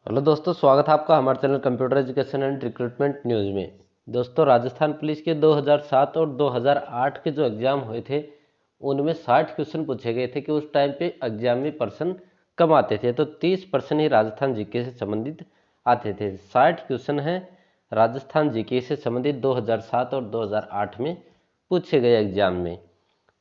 Hello दोस्तों, स्वागत है आपका हमारे channel computer education and recruitment news में। दोस्तों, राजस्थान पुलिस के 2007 और 2008 के जो एग्ज़ाम हुए थे उनमें 60 क्वेश्चन पूछे गए थे कि उस टाइम पे एग्जाम में पर्सन कम आते थे, तो 30% ही राजस्थान जीके से संबंधित आते थे। 60 क्वेश्चन हैं राजस्थान जीके से संबंधित 2007 और 2008 में पूछे गए एग्जाम में।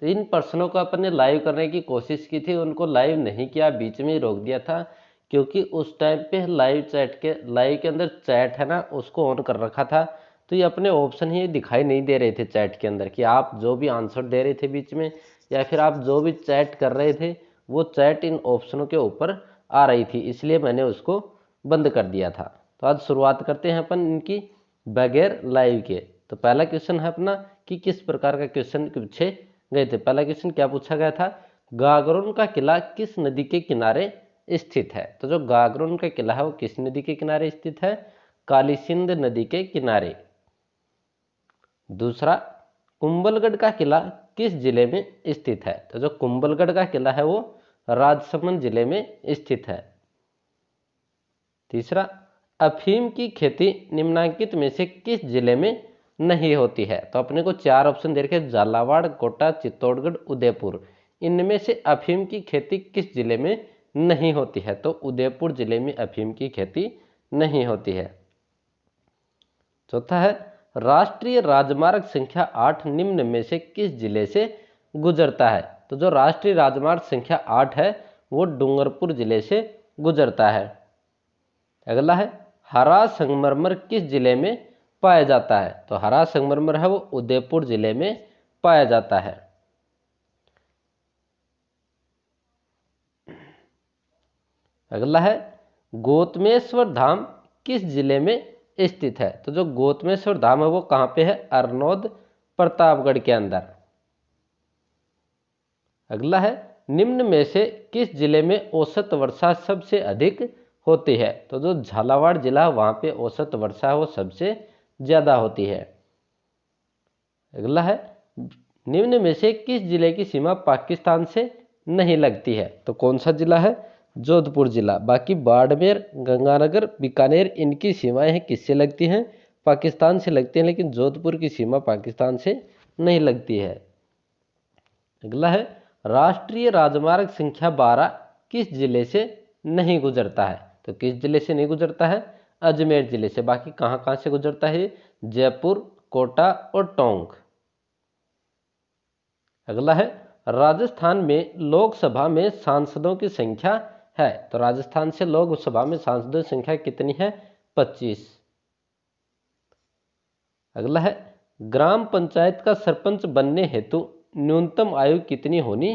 तो इन प्रश्नों को अपन ने लाइव करने की कोशिश की थी, उनको लाइव नहीं किया, बीच में ही रोक दिया था, क्योंकि उस टाइम पे लाइव के अंदर चैट है ना, उसको ऑन कर रखा था। तो ये अपने ऑप्शन ही दिखाई नहीं दे रहे थे चैट के अंदर कि आप जो भी आंसर दे रहे थे बीच में या फिर आप जो भी चैट कर रहे थे वो चैट इन ऑप्शनों के ऊपर आ रही थी, इसलिए मैंने उसको बंद कर दिया था। तो आज शुरुआत करते हैं अपन इनकी बगैर लाइव के। तो पहला क्वेश्चन है अपना कि किस प्रकार का क्वेश्चन पूछे गए थे। पहला क्वेश्चन क्या पूछा गया था, गागरोन का किला किस नदी के किनारे स्थित है। तो जो गागरोन का किला है वो किस नदी के किनारे स्थित है, काली सिंध नदी के किनारे। दूसरा, कुंभलगढ़ का किला किस जिले में स्थित है। तो जो कुंभलगढ़ का किला है वो राजसमंद जिले में स्थित है। तीसरा, अफीम की खेती निम्नलिखित में से किस जिले में नहीं होती है। तो अपने को चार ऑप्शन दे रखे, झालावाड़, कोटा, चित्तौड़गढ़, उदयपुर। इनमें से अफीम की खेती किस जिले में नहीं होती है। तो उदयपुर जिले में अफीम की खेती नहीं होती है। चौथा है, राष्ट्रीय राजमार्ग संख्या 8 निम्न में से किस जिले से गुजरता है। तो जो राष्ट्रीय राजमार्ग संख्या 8 है वो डूंगरपुर जिले से गुजरता है। अगला है, हरा संगमरमर किस जिले में पाया जाता है। तो हरा संगमरमर है वो उदयपुर जिले में पाया जाता है। अगला है, गोतमेश्वर धाम किस जिले में स्थित है। तो जो गोतमेश्वर धाम है वो कहाँ पे है, अरनोद प्रतापगढ़ के अंदर। अगला है, निम्न में से किस जिले में औसत वर्षा सबसे अधिक होती है। तो जो झालावाड़ जिला वहाँ पे औसत वर्षा है वो सबसे ज़्यादा होती है। अगला है, निम्न में से किस जिले की सीमा पाकिस्तान से नहीं लगती है। तो कौन सा जिला है, जोधपुर जिला। बाकी बाड़मेर, गंगानगर, बीकानेर इनकी सीमाएं हैं किससे लगती हैं, पाकिस्तान से लगती हैं, लेकिन जोधपुर की सीमा पाकिस्तान से नहीं लगती है। अगला है, राष्ट्रीय राजमार्ग संख्या 12 किस जिले से नहीं गुजरता है। तो किस जिले से नहीं गुजरता है, अजमेर जिले से। बाकी कहाँ कहाँ से गुजरता है, जयपुर, कोटा और टोंक। अगला है, राजस्थान में लोकसभा में सांसदों की संख्या है। तो राजस्थान से लोकसभा में सांसदों की संख्या कितनी है, 25। अगला है, ग्राम पंचायत का सरपंच बनने हेतु न्यूनतम आयु कितनी होनी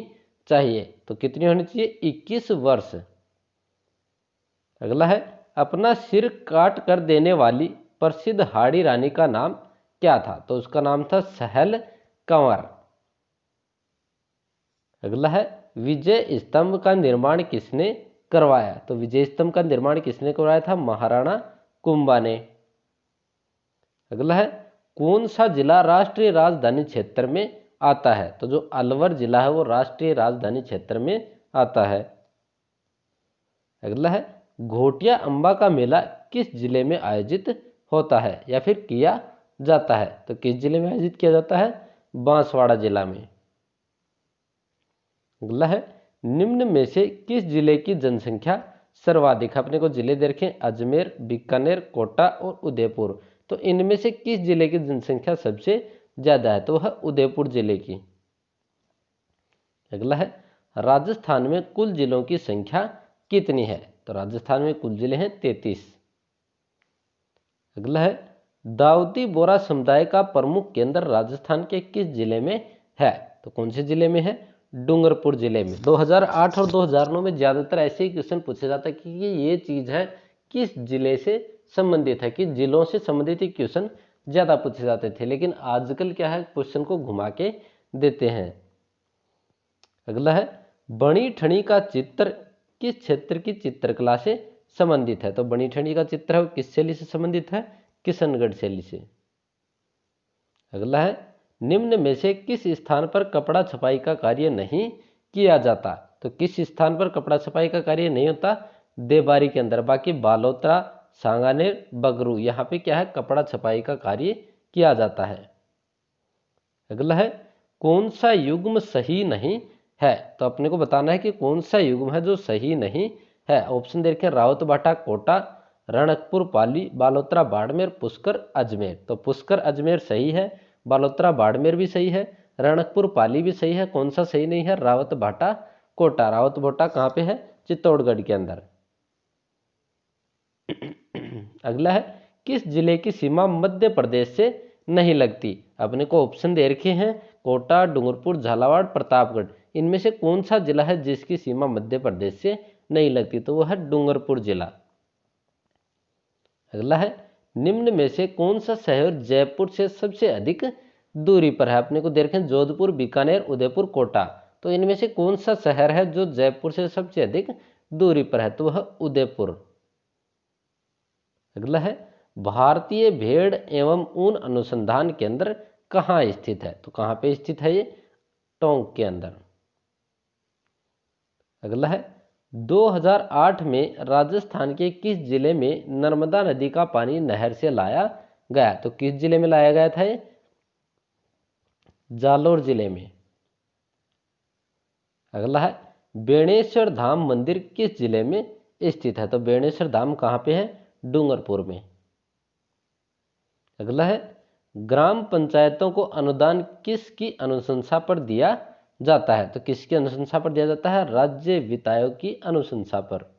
चाहिए। तो कितनी होनी चाहिए, 21 वर्ष। अगला है, अपना सिर काट कर देने वाली प्रसिद्ध हाड़ी रानी का नाम क्या था। तो उसका नाम था सहल कंवर। अगला है, विजय स्तंभ का निर्माण किसने करवाया। तो विजय स्तंभ का निर्माण किसने करवाया था, महाराणा कुंभा ने। अगला है, कौन सा जिला राष्ट्रीय राजधानी क्षेत्र में आता है। तो जो अलवर जिला है वो राष्ट्रीय राजधानी क्षेत्र में आता है। अगला है, घोटिया अंबा का मेला किस जिले में आयोजित होता है या फिर किया जाता है। तो किस जिले में आयोजित किया जाता है, बांसवाड़ा जिला में। अगला है, निम्न में से किस जिले की जनसंख्या सर्वाधिक। अपने को जिले दे रखे, अजमेर, बीकानेर, कोटा और उदयपुर। तो इनमें से किस जिले की जनसंख्या सबसे ज्यादा है, तो वह उदयपुर जिले की। अगला है, राजस्थान में कुल जिलों की संख्या कितनी है। तो राजस्थान में कुल जिले हैं 33। अगला है, दाऊदी बोरा समुदाय का प्रमुख केंद्र राजस्थान के किस जिले में है। तो कौन से जिले में है, डूंगरपुर जिले में। 2008 और 2009 में ज्यादातर ऐसे ही क्वेश्चन पूछे जाता है कि ये चीज है किस जिले से संबंधित है, किस जिलों से संबंधित ही क्वेश्चन ज्यादा पूछे जाते थे, लेकिन आजकल क्या है, क्वेश्चन को घुमा के देते हैं। अगला है, बणी ठणी का चित्र किस क्षेत्र की चित्रकला से संबंधित है। तो बणी ठणी का चित्र है वो किस शैली से संबंधित है, किशनगढ़ शैली से। अगला है, निम्न में से किस स्थान पर कपड़ा छपाई का कार्य नहीं किया जाता। तो किस स्थान पर कपड़ा छपाई का कार्य नहीं होता, देबारी के अंदर। बाकी बालोतरा, सांगानेर, बगरू यहाँ पे क्या है, कपड़ा छपाई का कार्य किया जाता है। अगला है कौन सा युग्म सही नहीं है, तो अपने को बताना है कि कौन सा युग्म है जो सही नहीं है। ऑप्शन देखें, रावतभाटा कोटा, रणकपुर पाली, बालोतरा बाड़मेर, पुष्कर अजमेर। तो पुष्कर अजमेर सही है, बालोतरा बाड़मेर भी सही है, रणकपुर पाली भी सही है। कौन सा सही नहीं है, रावतभाटा कोटा। रावतभाटा कहाँ पे है, चित्तौड़गढ़ के अंदर। अगला है किस जिले की सीमा मध्य प्रदेश से नहीं लगती। अपने को ऑप्शन दे रखे हैं, कोटा, डूंगरपुर, झालावाड़, प्रतापगढ़। इनमें से कौन सा जिला है जिसकी सीमा मध्य प्रदेश से नहीं लगती, तो वो है डूंगरपुर जिला। अगला है निम्न में से कौन सा शहर जयपुर से सबसे अधिक दूरी पर है। अपने को दे रखे हैं जोधपुर, बीकानेर, उदयपुर, कोटा। तो इनमें से कौन सा शहर है जो जयपुर से सबसे अधिक दूरी पर है, तो वह उदयपुर। अगला है भारतीय भेड़ एवं ऊन अनुसंधान केंद्र कहाँ स्थित है, तो कहाँ पे स्थित है ये, टोंक के अंदर। अगला है 2008 में राजस्थान के किस जिले में नर्मदा नदी का पानी नहर से लाया गया, तो किस जिले में लाया गया था ये, जालोर जिले में। अगला है बेणेश्वर धाम मंदिर किस जिले में स्थित है, तो बेणेश्वर धाम कहाँ पे है, डूंगरपुर में। अगला है ग्राम पंचायतों को अनुदान किसकी अनुशंसा पर दिया जाता है, तो किसकी अनुशंसा पर दिया जाता है, राज्य वित्त आयोग की अनुशंसा पर।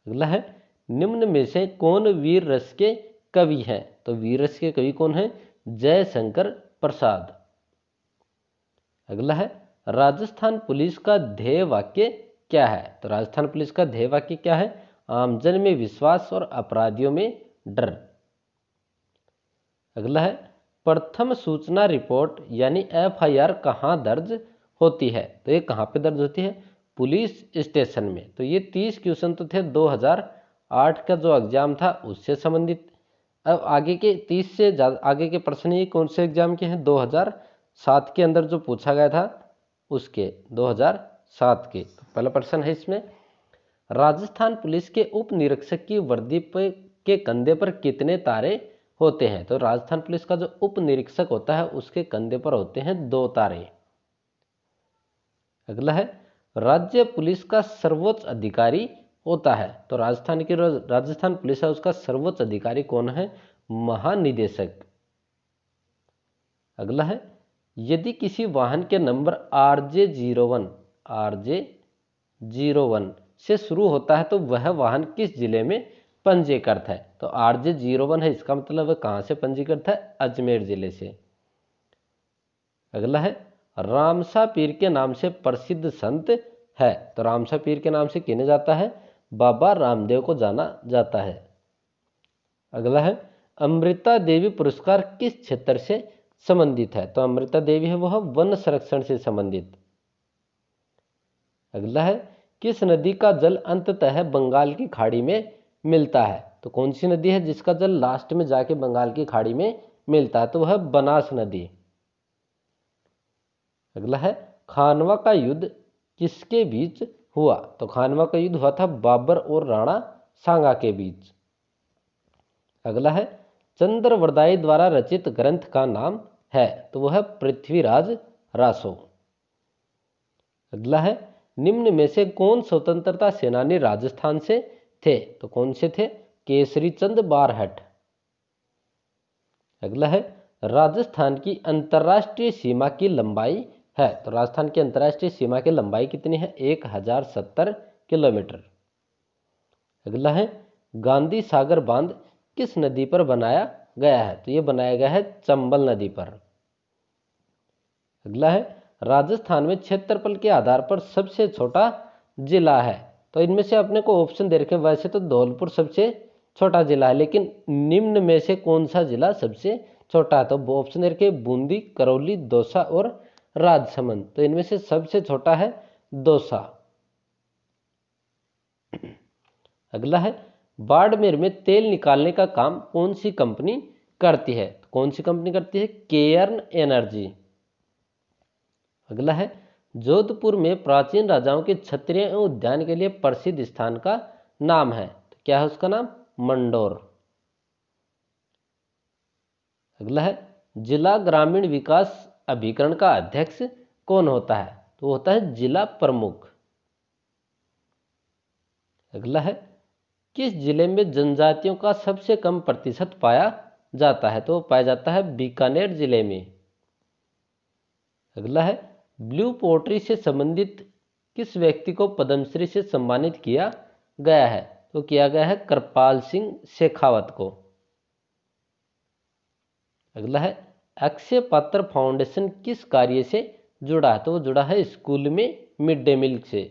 अगला है निम्न में से कौन वीर रस के कवि हैं, तो वीर रस के कवि कौन है, जयशंकर प्रसाद। अगला है राजस्थान पुलिस का ध्येय वाक्य क्या है, तो राजस्थान पुलिस का ध्येय वाक्य क्या है, आमजन में विश्वास और अपराधियों में डर। अगला है प्रथम सूचना रिपोर्ट यानी एफआईआर कहाँ दर्ज होती है, तो ये कहाँ पे दर्ज होती है, पुलिस स्टेशन में। तो ये 30 क्वेश्चन तो थे 2008 का जो एग्जाम था उससे संबंधित। अब आगे के 30 से ज़्यादा आगे के प्रश्न ये कौन से एग्जाम के हैं, 2007 के अंदर जो पूछा गया था उसके, 2007 के। तो पहला प्रश्न है इसमें, राजस्थान पुलिस के उप निरीक्षक की वर्दी के कंधे पर कितने तारे होते हैं, तो राजस्थान पुलिस का जो उप निरीक्षक होता है उसके कंधे पर होते हैं 2 तारे। अगला है राज्य पुलिस का सर्वोच्च अधिकारी होता है, तो राजस्थान पुलिस है उसका सर्वोच्च अधिकारी कौन है, महानिदेशक। अगला है यदि किसी वाहन के नंबर RJ01 से शुरू होता है तो वह वाहन किस जिले में पंजीकृत है, तो RJ01 है इसका मतलब वह कहाँ से पंजीकृत है, अजमेर जिले से। अगला है रामसा पीर के नाम से प्रसिद्ध संत है, तो रामसा पीर के नाम से किन्हें जाता है, बाबा रामदेव को जाना जाता है। अगला है अमृता देवी पुरस्कार किस क्षेत्र से संबंधित है, तो अमृता देवी है वह वन संरक्षण से संबंधित। अगला है किस नदी का जल अंततः बंगाल की खाड़ी में मिलता है, तो कौन सी नदी है जिसका जल लास्ट में जाके बंगाल की खाड़ी में मिलता है, तो वह बनास नदी। अगला है खानवा का युद्ध किसके बीच हुआ, तो खानवा का युद्ध हुआ था बाबर और राणा सांगा के बीच। अगला है चंद्रवरदाई द्वारा रचित ग्रंथ का नाम है, तो वह है पृथ्वीराज रासो। अगला है निम्न में से कौन स्वतंत्रता सेनानी राजस्थान से थे, तो कौन से थे, केसरी चंद बारहट। अगला है राजस्थान की अंतर्राष्ट्रीय सीमा की लंबाई है, तो राजस्थान की अंतर्राष्ट्रीय सीमा की लंबाई कितनी है, 1070 किलोमीटर। अगला है गांधी सागर बांध किस नदी पर बनाया गया है, तो ये बनाया गया है चंबल नदी पर। अगला है राजस्थान में क्षेत्रफल के आधार पर सबसे छोटा जिला है, तो इनमें से अपने को ऑप्शन दे रखे, वैसे तो धौलपुर सबसे छोटा जिला है लेकिन निम्न में से कौन सा जिला सबसे छोटा है, तो ऑप्शन दे रखे बूंदी, करौली, दौसा और राजसमंद। तो इनमें से सबसे छोटा है दौसा। अगला है बाड़मेर में तेल निकालने का काम कौन सी कंपनी करती है, कौन सी कंपनी करती है, केयर्न एनर्जी। अगला है जोधपुर में प्राचीन राजाओं के क्षत्रिय एवं उद्यान के लिए प्रसिद्ध स्थान का नाम है, तो क्या है उसका नाम? मंडोर। अगला है, जिला ग्रामीण विकास अभिकरण का अध्यक्ष कौन होता है? तो होता है जिला प्रमुख। अगला है, किस जिले में जनजातियों का सबसे कम प्रतिशत पाया जाता है? तो पाया जाता है बीकानेर जिले में। अगला है, ब्लू पोट्री से संबंधित किस व्यक्ति को पद्मश्री से सम्मानित किया गया है? तो किया गया है कृपाल सिंह शेखावत को। अगला है, अक्षय पात्र फाउंडेशन किस कार्य से जुड़ा है? तो वो जुड़ा है स्कूल में मिड डे मील से।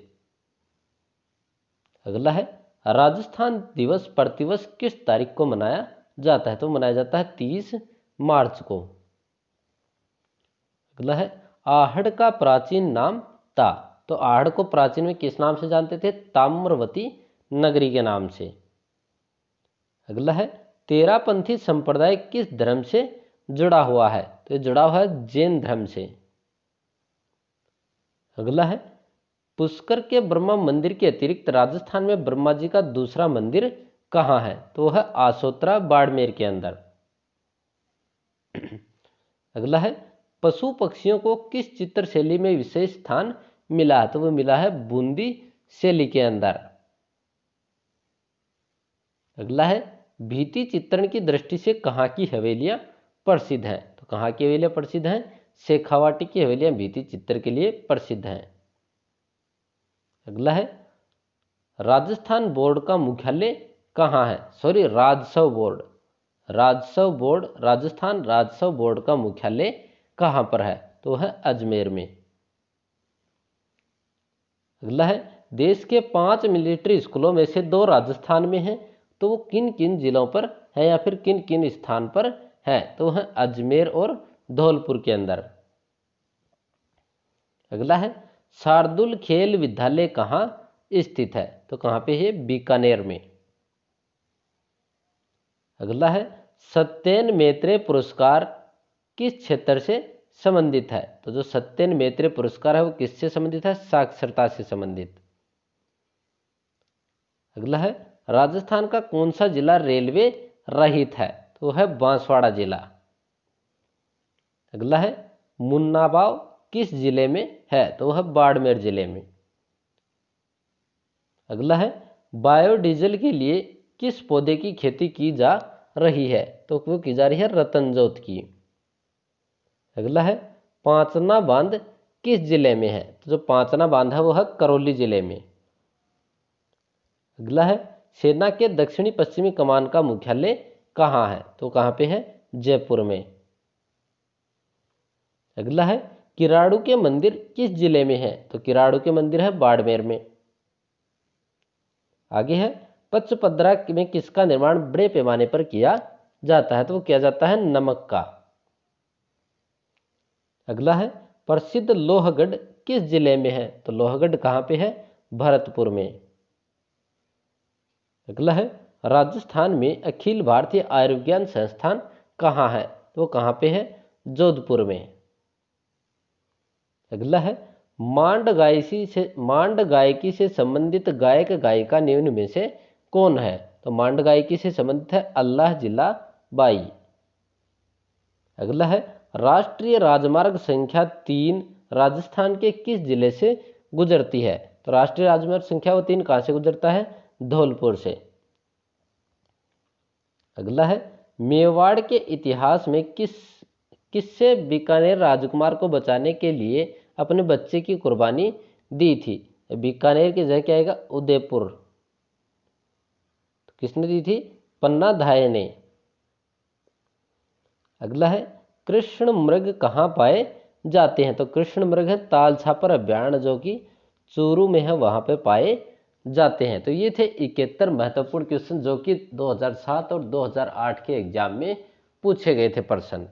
अगला है, राजस्थान दिवस प्रतिवर्ष किस तारीख को मनाया जाता है? तो मनाया जाता है 30 मार्च को। अगला है, आहड़ का प्राचीन नाम था? तो आहड़ को प्राचीन में किस नाम से जानते थे? ताम्रवती नगरी के नाम से। अगला है, तेरापंथी संप्रदाय किस धर्म से जुड़ा हुआ है? तो जुड़ा हुआ है जैन धर्म से। अगला है, पुष्कर के ब्रह्मा मंदिर के अतिरिक्त राजस्थान में ब्रह्मा जी का दूसरा मंदिर कहाँ है? तो है आसोत्रा बाड़मेर के अंदर। अगला है, पशु पक्षियों को किस चित्र शैली में विशेष स्थान मिला है? तो वो मिला है बूंदी शैली के अंदर। अगला है, भित्ति चित्रण की दृष्टि से कहाँ की हवेलियां प्रसिद्ध हैं? तो कहाँ की हवेलियां प्रसिद्ध हैं? शेखावाटी की हवेलियां भित्ति चित्र के लिए प्रसिद्ध हैं। अगला है, राजस्थान बोर्ड का मुख्यालय कहाँ है? सॉरी, राजस्व बोर्ड। राजस्थान राजस्व बोर्ड का मुख्यालय कहाँ पर है? तो है अजमेर में। अगला है, देश के 5 मिलिट्री स्कूलों में से 2 राजस्थान में हैं, तो वो किन किन जिलों पर है या फिर किन किन स्थान पर है? तो है अजमेर और धौलपुर के अंदर। अगला है, शार्दुल खेल विद्यालय कहाँ स्थित है? तो कहाँ पे है? बीकानेर में। अगला है, सत्येन मैत्रेय पुरस्कार किस क्षेत्र से संबंधित है? तो जो सत्येन मैत्रेय पुरस्कार है वो किससे संबंधित है? साक्षरता से संबंधित। अगला है, राजस्थान का कौन सा जिला रेलवे रहित है? तो है बांसवाड़ा जिला। अगला है, मुन्नाबाव किस जिले में है? तो वह बाड़मेर जिले में। अगला है, बायोडीजल के लिए किस पौधे की खेती की जा रही है? तो वो की जा रही है रतनजोत की। अगला है, पांचना बांध किस जिले में है? तो जो पांचना बांध है वो है करौली जिले में। अगला है, सेना के दक्षिणी पश्चिमी कमान का मुख्यालय कहाँ है? तो कहाँ पे है? जयपुर में। अगला है, किराड़ू के मंदिर किस जिले में है? तो किराड़ू के मंदिर है बाड़मेर में। आगे है, पचपदरा में किसका निर्माण बड़े पैमाने पर किया जाता है? तो वो किया जाता है नमक का। अगला है, प्रसिद्ध लोहगढ़ किस जिले में है? तो लोहगढ़ कहाँ पे है? भरतपुर में। अगला है, राजस्थान में अखिल भारतीय आयुर्विज्ञान संस्थान कहाँ है? तो कहाँ पे है? जोधपुर में। अगला है, मांड गायकी से संबंधित गायक गायिका निम्न में से कौन है? तो मांड गायकी से संबंधित है अल्लाह जिला बाई। अगला है, राष्ट्रीय राजमार्ग संख्या 3 राजस्थान के किस जिले से गुजरती है? तो राष्ट्रीय राजमार्ग संख्या 3 कहाँ से गुजरता है? धौलपुर से। अगला है, मेवाड़ के इतिहास में किससे बीकानेर राजकुमार को बचाने के लिए अपने बच्चे की कुर्बानी दी थी? बीकानेर की जगह क्या आएगा? उदयपुर। तो किसने दी थी? पन्ना धाय ने। अगला है, कृष्ण मृग कहाँ पाए जाते हैं? तो कृष्ण मृग है ताल छापर अभ्यारण्य जो कि चूरू में है, वहां पे पाए जाते हैं। तो ये थे 71 महत्वपूर्ण क्वेश्चन जो कि 2007 और 2008 के एग्जाम में पूछे गए थे प्रश्न।